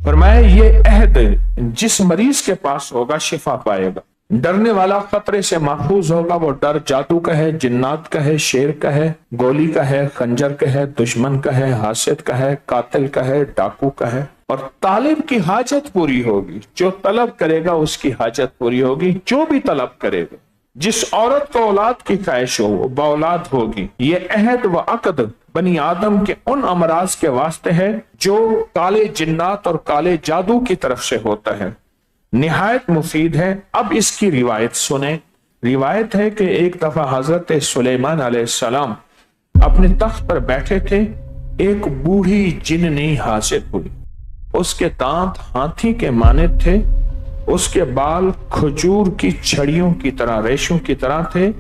फरमाया ये अहद जिस मरीज के पास होगा शिफा पाएगा, डरने वाला खतरे से महफूज होगा। वो डर जादू का है, जिन्नात का है, शेर का है, गोली का है, खंजर का है, दुश्मन का है, हासिद का है, कातिल का है, डाकू का है। और तालिब की हाजत पूरी होगी, जो तलब करेगा उसकी हाजत पूरी होगी। जो भी तलब करेगा, जिस औरत को औलाद की ख्वाहिश हो वो बाऔलाद होगी। ये अहद व अक़द बनी आदम के उन अमराज के वास्ते है जो काले जिन्नात और काले जादू की तरफ से होता है। निहायत मुफीद है। अब इसकी रिवायत सुने। रिवायत है कि एक दफा हजरत सुलेमान अलैहिस्सलाम अपने तख्त पर बैठे थे, एक बूढ़ी जिन्नी हासिल हुई। उसके दांत हाथी के माने थे, उसके बाल खजूर की छड़ियों की तरह, रेशों की तरह थे।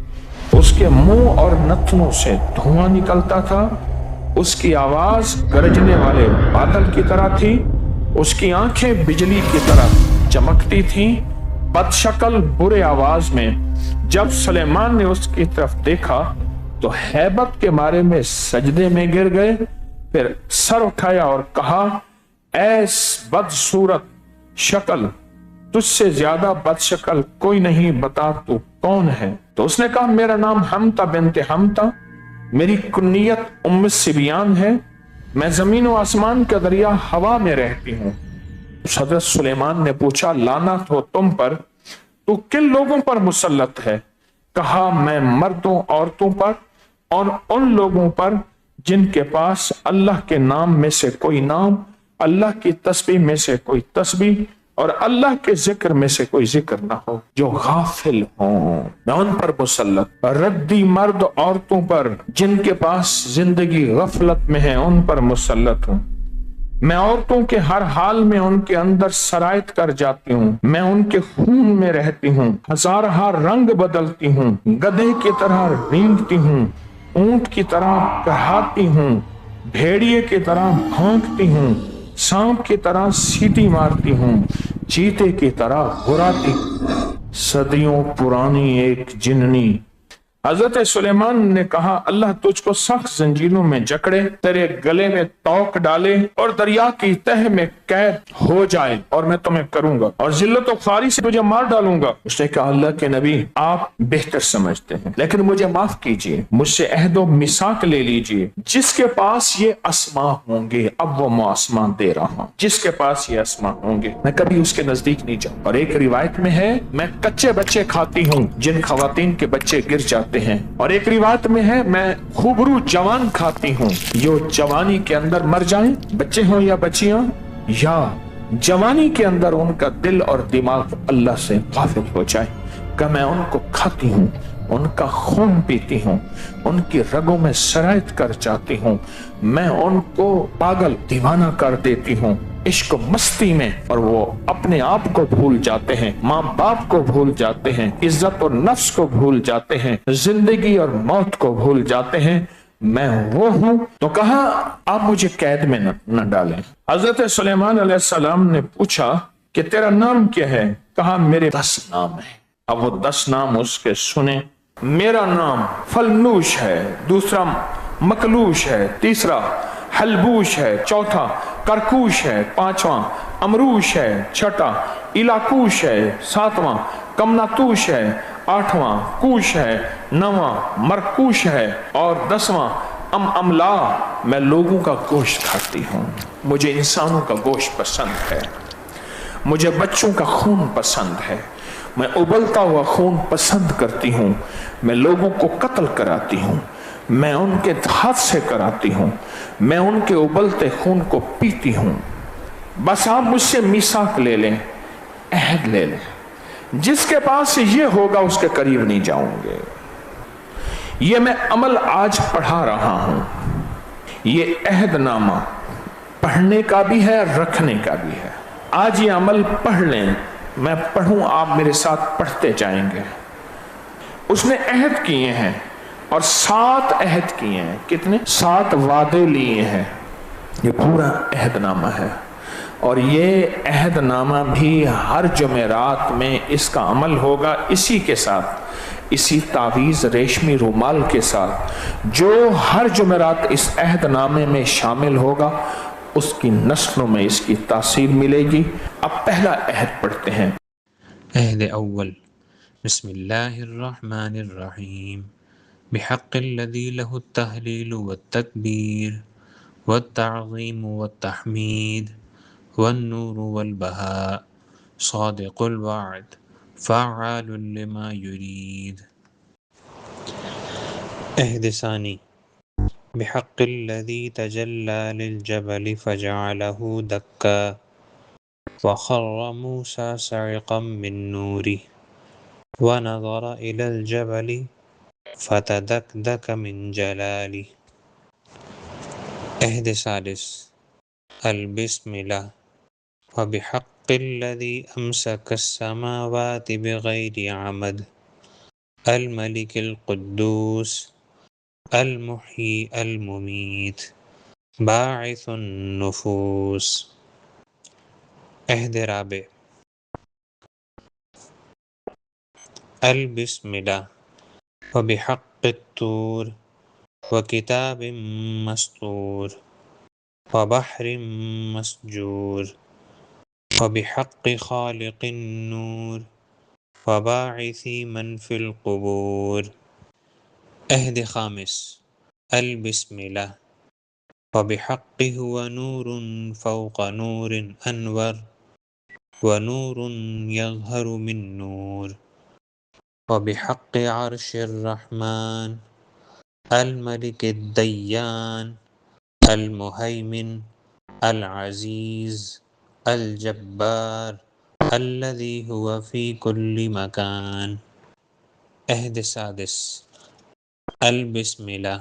उसके मुंह और नथनों से धुआं निकलता था। उसकी आवाज गरजने वाले बादल की तरह थी। उसकी आंखें बिजली की तरह चमकती थीं। बदशक्ल बुरे आवाज में जब सुलेमान ने उसकी तरफ देखा तो हैबत के मारे में सजदे में गिर गए। फिर सर उठाया और कहा, ऐस बदसूरत शक्ल, तुझसे ज्यादा बदशक्ल कोई नहीं, बता तू कौन है। तो उसने कहा, मेरा नाम हमता बिनते हमता, मेरी कुन्नियत उम्म सिबियान है, मैं जमीन व आसमान का दरिया हवा में रहती हूँ। हजरत सुलेमान ने पूछा, लानत हो तुम पर, तू किन लोगों पर मुसल्लत है? कहा, मैं मर्दों औरतों पर और उन लोगों पर जिनके पास अल्लाह के नाम में से कोई नाम, अल्लाह की तस्बीह में से कोई तस्बीह और अल्लाह के जिक्र में से कोई जिक्र ना हो, जो गाफिल हो, मैं उन पर मुसल्लत। रद्दी मर्द औरतों पर जिनके पास जिंदगी गफलत में है, उन पर मुसल्लत हूं। मैं औरतों के हर हाल में उनके अंदर सरायत कर जाती हूँ। मैं उनके खून में रहती हूँ, हजारहा रंग बदलती हूँ, गधे की तरह रेंगती हूँ, ऊंट की तरह कहती हूँ, भेड़िए की तरह भौंकती हूँ, सांप की तरह सीटी मारती हूँ, चीते की तरह घुराती। सदियों पुरानी एक जिन्नी। हजरत सुलेमान ने कहा, अल्लाह तुझको सख्त जंजीरों में जकड़े, तेरे गले में तौक डाले और दरिया की तह में कैद हो जाए और मैं तुम्हें करूंगा और जिल्लत और ख्वारी से तुझे मार डालूंगा। उसने कहा, अल्लाह के नबी आप बेहतर समझते हैं, लेकिन मुझे माफ कीजिए, मुझसे अहदो मिसाक ले लीजिए। जिसके पास ये अस्मा होंगे, अब वो मुआसमा दे रहा हूं, जिसके पास ये अस्मा होंगे मैं कभी उसके नजदीक नहीं जाऊं। और एक रिवायत में है, मैं कच्चे बच्चे खाती हूँ जिन खवातीन के बच्चे गिर जाते हैं। और एक रिवायत में है, मैं खूबरू जवान खाती हूँ जो जवानी के अंदर मर जाएं, बच्चे हों या बच्चियां, या जवानी के अंदर उनका दिल और दिमाग अल्लाह से गाफिल हो जाए। कि मैं उनको खाती हूँ, उनका खून पीती हूँ, उनकी रगों में सरायत कर जाती हूँ, मैं उनको पागल दीवाना कर देती हूँ इश्क मस्ती में, और वो अपने आप को भूल जाते हैं, माँ बाप को भूल जाते हैं, इज्जत और नफ्स को भूल जाते हैं, जिंदगी और मौत को भूल जाते हैं। मैं वो हूं। तो कहा, आप मुझे कैद में न डालें। हजरत सुलेमान अलैहिस्सलाम ने पूछा कि तेरा नाम क्या है? कहा, मेरे 10 नाम है। अब वो 10 नाम उसके सुने। मेरा नाम फलनूश है, दूसरा मकलूश है, तीसरा हलबूश है, चौथा करकूश है, पांचवा अमरूश है, छठा इलाकूश है, सातवां कमनातूश है, आठवां कूश है, नौवां मरकूश है और 10वां अमला। मैं लोगों का गोश्त खाती हूँ, मुझे इंसानों का गोश्त पसंद है, मुझे बच्चों का खून पसंद है, मैं उबलता हुआ खून पसंद करती हूँ, मैं लोगों को कत्ल कराती हूँ, मैं उनके हाथ से कराती हूँ, मैं उनके उबलते खून को पीती हूँ। बस आप मुझसे मीसाक ले लें, अहद ले लें, जिसके पास ये होगा उसके करीब नहीं जाऊंगे। ये मैं अमल आज पढ़ा रहा हूँ, ये अहदनामा पढ़ने का भी है, रखने का भी है। आज ये अमल पढ़ लें, मैं पढ़ूं, आप मेरे साथ पढ़ते जाएंगे। उसने अहद किए हैं और 7 अहद किए हैं। कितने? 7 वादे लिए हैं। ये पूरा अहदनामा है और ये अहदनामा भी हर जुमेरात में इसका अमल होगा, इसी के साथ, इसी तावीज़ रेशमी रुमाल के साथ। जो हर जुमेरात इस अहदनामे में शामिल होगा اس کی نسلوں میں اس کی تاثیر ملے گی۔ اب پہلا عہد پڑھتے ہیں۔ عہد اول، بسم اللہ الرحمن الرحیم، بحق الذی لہ التہلیل والتکبیر والتعظیم والتحمید والنور والبہاء، صادق الوعد، فعال لما یرید۔ عہد ثانی، بحق الذی تجلی للجبل فجعلہ دکا وخر موسیٰ صعقا من نورہ ونظر إلى الجبل فتدكدك من جلاله۔ عہد ثالث، البسملہ، وبحق الذی امسک السماوات بغیر عمد، الملک القدوس، المحیی الممیت، باعث النفوس۔ عہد رابع، البسملہ، وبحق الطور، وکتاب مسطور، وبحر مسجور، وبحق خالق النور، وباعث من فی القبور۔ عہد خامس، البسملہ، وبحق هو نور فوق نور انور، ونور یظہر من نور، وبحق عرش الرحمن، الملک الدیان، المہیمن، العزیز، الجبار، الذی هو فی کل مکان۔ عہد سادس، البسملہ،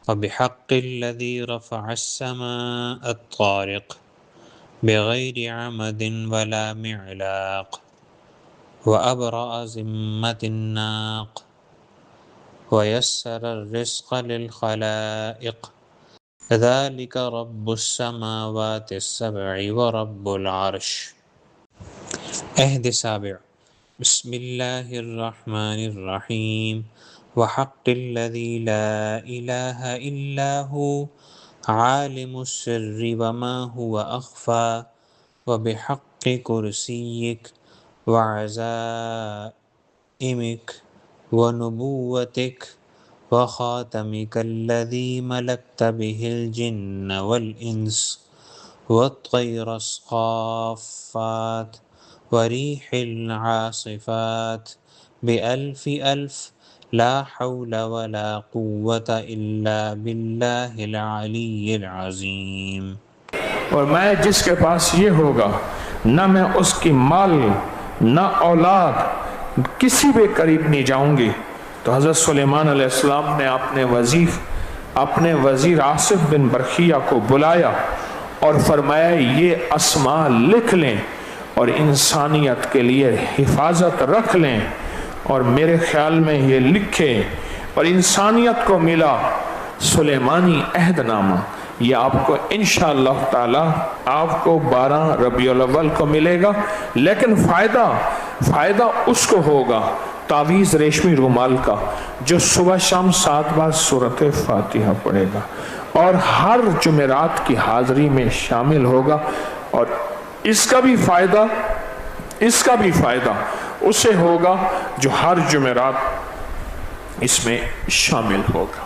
وبحق الذی رفع السماء الطارق بغیر عمد ولا معلاق، وأبرأ ذمة الناق، ويسر الرزق للخلائق، ذلك رب السماوات السبع ورب العرش۔ عہد سابع، بسم اللہ الرحمن الرحیم، وحق الذی لا الہ الا هو عالم السر وما هو اخفى، وبحق کرسیک وعزائمک ونبوتک وخاتمک الذی ملکت به الجن والانس والطیر الصافات وریح العاصفات بألف ألف لا حول ولا قوة الا باللہ العلی العظیم۔ اور میں جس کے پاس یہ ہوگا نہ میں اس کی مال نہ اولاد کسی بھی قریب نہیں جاؤں گی۔ تو حضرت سلیمان علیہ السلام نے اپنے وزیر آصف بن برخیہ کو بلایا اور فرمایا یہ اسماء لکھ لیں اور انسانیت کے لیے حفاظت رکھ لیں، اور میرے خیال میں یہ لکھے اور انسانیت کو ملا سلیمانی عہد نامہ۔ یہ آپ کو انشاءاللہ تعالی آپ کو 12 ربیع الاول کو ملے گا، لیکن فائدہ اس کو ہوگا تعویذ ریشمی رومال کا جو صبح شام 7 بار سورۃ فاتحہ پڑھے گا اور ہر جمعرات کی حاضری میں شامل ہوگا، اور اس کا بھی فائدہ اسے ہوگا جو ہر جمعرات اس میں شامل ہوگا۔